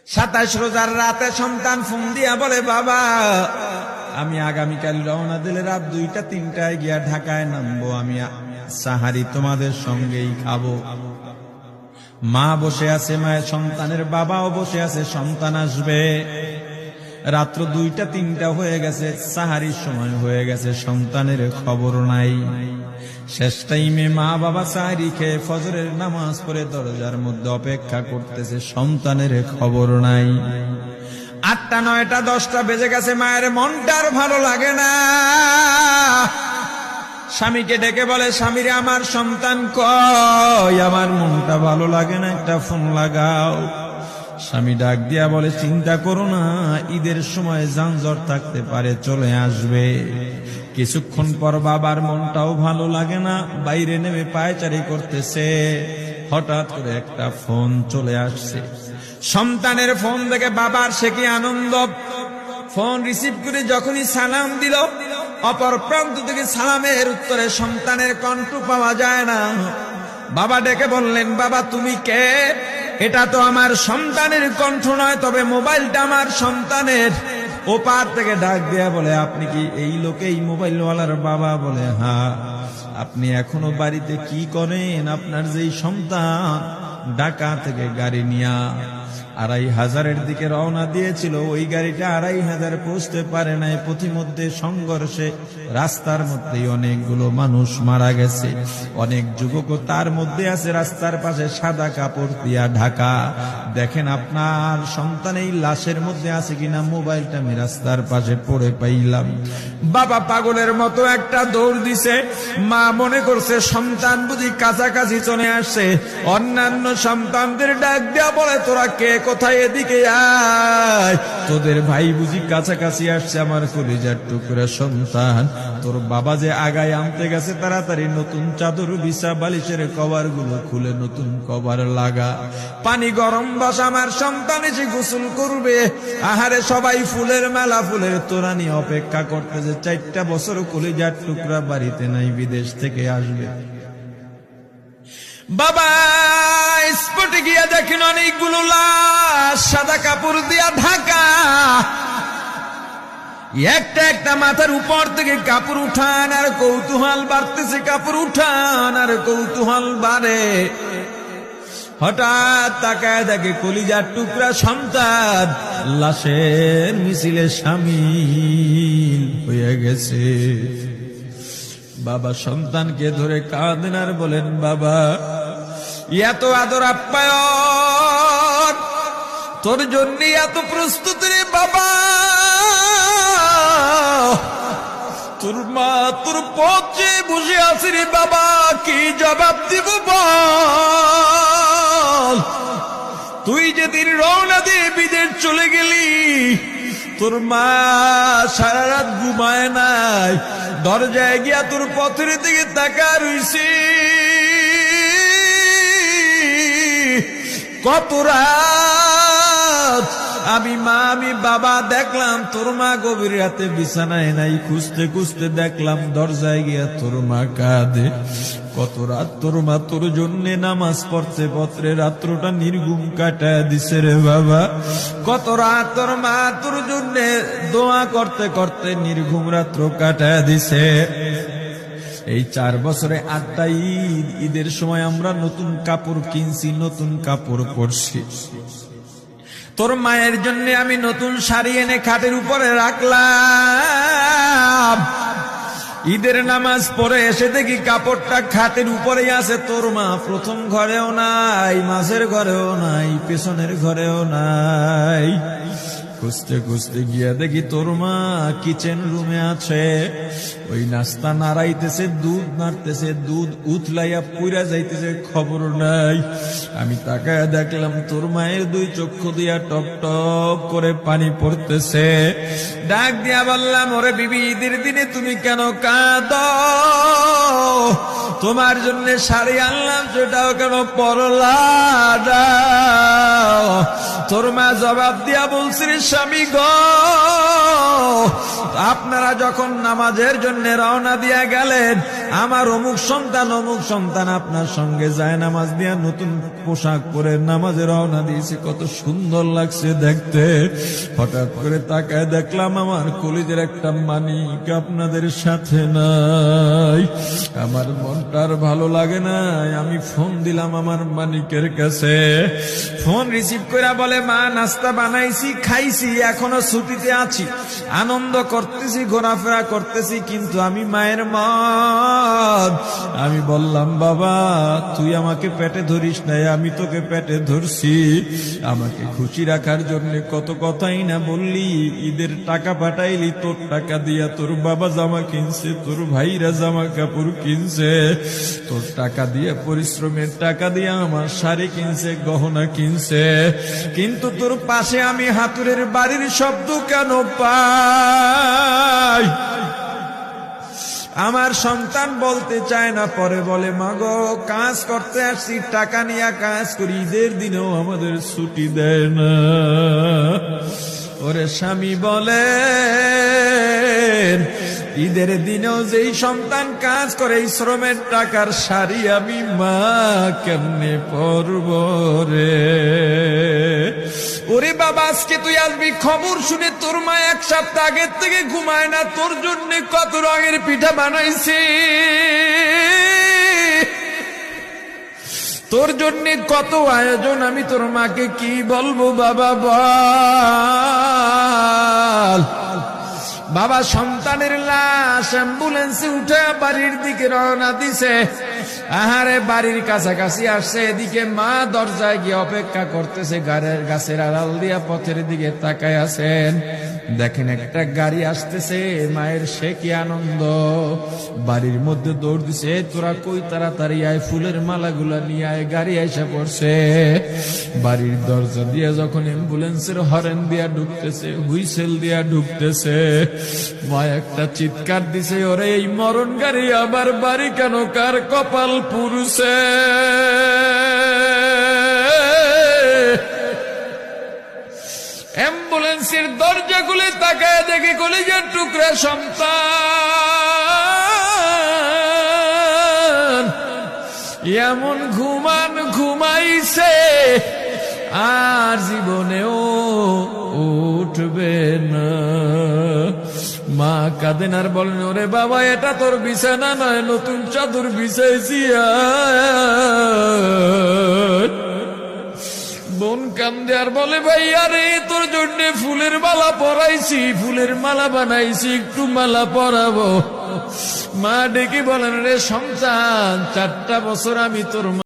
27 রোজার রাতে সন্তান ফোন দিয়া বলে, বাবা আমি আগামীকাল রওনা দিলে রাত 2টা-3টায় গিয়া ঢাকায় নামবো, আমি সাহারি তোমাদের সঙ্গেই খাবো। মা বসে আছে, মায়ের সন্তানের বাবাও বসে আছে, সন্তান আসবে। রাত্র 2টা-3টা হয়ে গেছে, সাহারির সময় হয়ে গেছে, সন্তানের খবর নাই। শেষ টাইমে মা বাবা সাহারি খেয়ে ফজরের নামাজ পড়ে দরজার মধ্যে অপেক্ষা করতেছে, সন্তানের খবর নাই। 8টা, 9টা, 10টা বেজে গেছে, মায়ের মনটার ভালো লাগে না। স্বামীকে ডেকে বলে, স্বামীরে আমার সন্তান কই, আমার মনটা ভালো লাগে না, একটা ফোন লাগাও। স্বামী ডাক দিয়া বলে, চিন্তা করো না, ঈদের সময় যানজট থাকতে পারে, চলে আসবে। কিছুক্ষণ পর বাবার মনটাও ভালো লাগে না, বাইরে নেমে পায়চারি করতেছে। হঠাৎ করে একটা ফোন চলে আসছে। সন্তানের ফোন দেখে বাবার সে কি আনন্দ। ফোন রিসিভ করে যখনই সালাম দিল, অপর প্রান্ত থেকে সালামের উত্তরে সন্তানের কণ্ঠ পাওয়া যায় না। বাবা ডেকে বললেন, বাবা তুমি কে? এটা তো আমার সন্তানের কণ্ঠ নয়, তবে মোবাইলটা আমার সন্তানের। ওপার থেকে ডাক দেয়া বলে, আপনি কি এই লোকেই মোবাইলওয়ালার বাবা? বলে, হ্যাঁ। আপনি এখনো বাড়িতে কি করেন? আপনার যেই সন্তান ঢাকা থেকে গাড়ি নিয়া 2500-এর দিকে রওনা দিয়েছিল, ওই গাড়িটা 2500 পৌঁছতে পারে নাই। পথিমধ্যে সংঘর্ষে রাস্তার মধ্যেই অনেকগুলো মানুষ মারা গেছে, অনেক যুবকও তার মধ্যে আছে। রাস্তার পাশে সাদা কাপড় দিয়া ঢাকা। দেখেন আপনার সন্তান এই লাশের মধ্যে আছে কিনা। মোবাইলটা আমি রাস্তার পাশে পড়ে পাইলাম। বাবা পাগলের মতো একটা দৌড় দিছে। মা মনে করছে সন্তান বুঝি কাছাকাছি চলে আসছে। অন্যান্য সন্তানদের ডাক দেয়া বলে, তোরা কে, কোথায়, এদিকে আয়, তোদের ভাই বুঝি কাছাকাছি আসছে। আমার কলিজার টুকরা সন্তান, তোর বাবা যে আগায় আনতে গেছে, তাড়াতাড়ি নতুন চাদর বিছা, বালিশের কভার গুলো খুলে নতুন কভার লাগা, পানি গরম বস, আমার সন্তান এসে গোসল করবে। আহারে সবাই ফুলের মেলা, ফুলের তোড়া নিয়ে অপেক্ষা করতেছে। 4টা বছর কলিজার টুকরা বাড়িতে নাই, বিদেশ থেকে আসবে। বাবা স্পটে গিয়া দেখেন অনেকগুলো লাশ সাদা কাপড় দিয়া ঢাকা। একটা একটা মাথার উপর থেকে কাপড় উঠান আর কৌতূহল বাড়তেছে, কাপড় উঠান আর কৌতূহল বাড়ে। হঠাৎ তাকায় দেখে কলিজার টুকরা সন্তান লাশের মিছিলে শামিল হয়ে গেছে। বাবা সন্তানকে ধরে কাঁদেন আর বলেন, বাবা এত আদর আপ্যায়ন তোর জন্য, এত প্রস্তুতি রে বাবা। তোর মা তোর পথে বসে আছে রে বাবা, কি জবাব দিব বল? তুই যেদিন রওনা দিয়ে বিদেশ চলে গেলি, তোর মা সারা রাত ঘুমায় নাই, দরজায় গিয়া তোর পথের দিকে তাকা রইছি। কত রাত আমি মা আমি বাবা দেখলাম, তোর মা গভীর রাতে বিছানায় নাই। খুঁজতে খুঁজতে দেখলাম দরজায় গিয়া তোর মা কাঁদে। কত রাত তোর মা তোর জন্য নামাজ পড়তে পত্রে রাত্রটা নির্ঘুম কাটায় দিছে রে বাবা। কত রাত তোর মা তোর জন্য দোয়া করতে করতে নির্ঘুম রাত্র কাটায় দিছে। এই 4 বছরে 8টা ঈদ, ঈদের সময় আমরা নতুন কাপড় কিনছি, নতুন কাপড় পরছি। তোর মায়ের জন্য আমি নতুন শাড়ি এনে খাটের উপরে রাখলাম। ঈদের নামাজ পড়ে এসে দেখি কাপড়টা খাটের উপরেই আছে। তোর মা প্রথম ঘরেও নাই, মাঝের ঘরেও নাই, পেছনের ঘরেও নাই। খুঁজতে খুঁজতে গিয়া দেখি তোর মা কিচেন রুমে আছে। ওই নাস্তা নাড়াইতেছে, দুধ নাড়তেছে, দুধ উতলাইয়া পুইরা যাইতেছে, খবর নাই। আমি তাকায় দেখলাম তোর মায়ের 2 চক্ষু দিয়া টপ টপ করে পানি পড়তেছে। ডাক দিয়া বললাম, ওরে বিবি, ঈদের দিনে তুমি কেন কাঁদো? তোমার জন্য শাড়ি আনলাম, সেটাও কেন পরলা না? তোর মা জবাব দিয়া বলছি, স্বামী গো, আপনারা যখন নামাজের জন্য রওনা দিয়া গেলেন, আমার অমুক সন্তান আপনার সঙ্গে যায় নামাজ দিয়া নতুন পোশাক পরে নামাজে রওনা দিয়েছে, কত সুন্দর লাগছে দেখতে। হঠাৎ করে তাকায় দেখলাম আমার কলিজের একটা মানিক আপনাদের সাথে নাই। আমার মনটার ভালো লাগে না, আমি ফোন দিলাম আমার মানিকের কাছে। ফোন রিসিভ করে বলে, মা নাস্তা বানাইছি, খাইছি, এখনো ছুটিতে আছি, আনন্দ করতেছি, ঘোরাফেরা করতেছি, কিন্তু আমি মায়ের মন। আমি বললাম, বাবা তুই আমাকে পেটে ধরিস নাই, আমি তোকে পেটে ধরছি। আমাকে খুশি রাখার জন্য কত কথাই না বললি, ঈদের টাকা পাঠাইলি, তোর টাকা দিয়া তোর বাবা জামা কিনছে, তোর ভাইরা জামা কাপড় কিনছে, তোর টাকা দিয়ে পরিশ্রমের টাকা দিয়ে আমার শাড়ি কিনছে, গহনা কিনছে, কিন্তু তোর পাশে আমি হাতুড়ের বাড়ির শব্দ কেন পাই? আমার সন্তান বলতে চায় না, পরে বলে, মাগো কাজ করতে আসছি, টাকা নিয়ে কাজ করি, ঈদের দিনেও আমাদের ছুটি দেয় না। ওরে স্বামী বলে, ঈদের দিনেও যেই সন্তান কাজ করে, এই শ্রমের টাকার শাড়ি আমি মা কেমনে পরব রে? ওরে বাবা, আজকে তুই আসবি, খবর শুনে তোর মা এক সপ্তাহ আগের থেকে ঘুমায় না, তোর জন্য কত রঙের পিঠা বানাইছি, তোর জন্য কত আয়োজন, আমি তোর মাকে কি বলবো বাবা বল। বাবা সন্তানের লাশ অ্যাম্বুলেন্সে উঠে বাড়ির দিকে রওনা দিছে। আহারে বাড়ির কাছাকাছি আসছে, এদিকে মা দরজায় গিয়ে অপেক্ষা করতেছে, গাছের আড়াল দিয়া পথের দিকে তাকায় আছেন। দেখেন একটা গাড়ি আসতেছে, মায়ের সে কি আনন্দ, বাড়ির মধ্যে দৌড় দিছে, তোরা কই তাড়াতাড়ি আয়, ফুলের মালাগুলা নিয়ে আয়, গাড়ি এসে পড়ছে। বাড়ির দরজা দিয়ে যখন অ্যাম্বুলেন্সের হরেন দিয়া ঢুকতেছে, হুইসেল দিয়া ঢুকতেছে, মা একটা চিৎকার দিছে, ওরে এই মরণ গাড়ি আবার বাড়ি কেন, কার কপাল পুরুষে? অ্যাম্বুলেন্সের দরজা খুলে তাকায় দেখে কলিজার টুকরা সন্তান এমন ঘুমাইছে, আর জীবনেও উঠবে না। মা কাঁদেন আর বলেন, ওরে বাবা এটা তোর বিছানা নয়, নতুন চাদর বিছাইছি। বোন কান্দে আর বলে, ভাই আরে তোর জন্য ফুলের মালা পরাইছি, ফুলের মালা বানাইছি, একটু মালা পরাবো। মা ডেকে বলেন, রে সন্তান 4টা বছর আমি তোর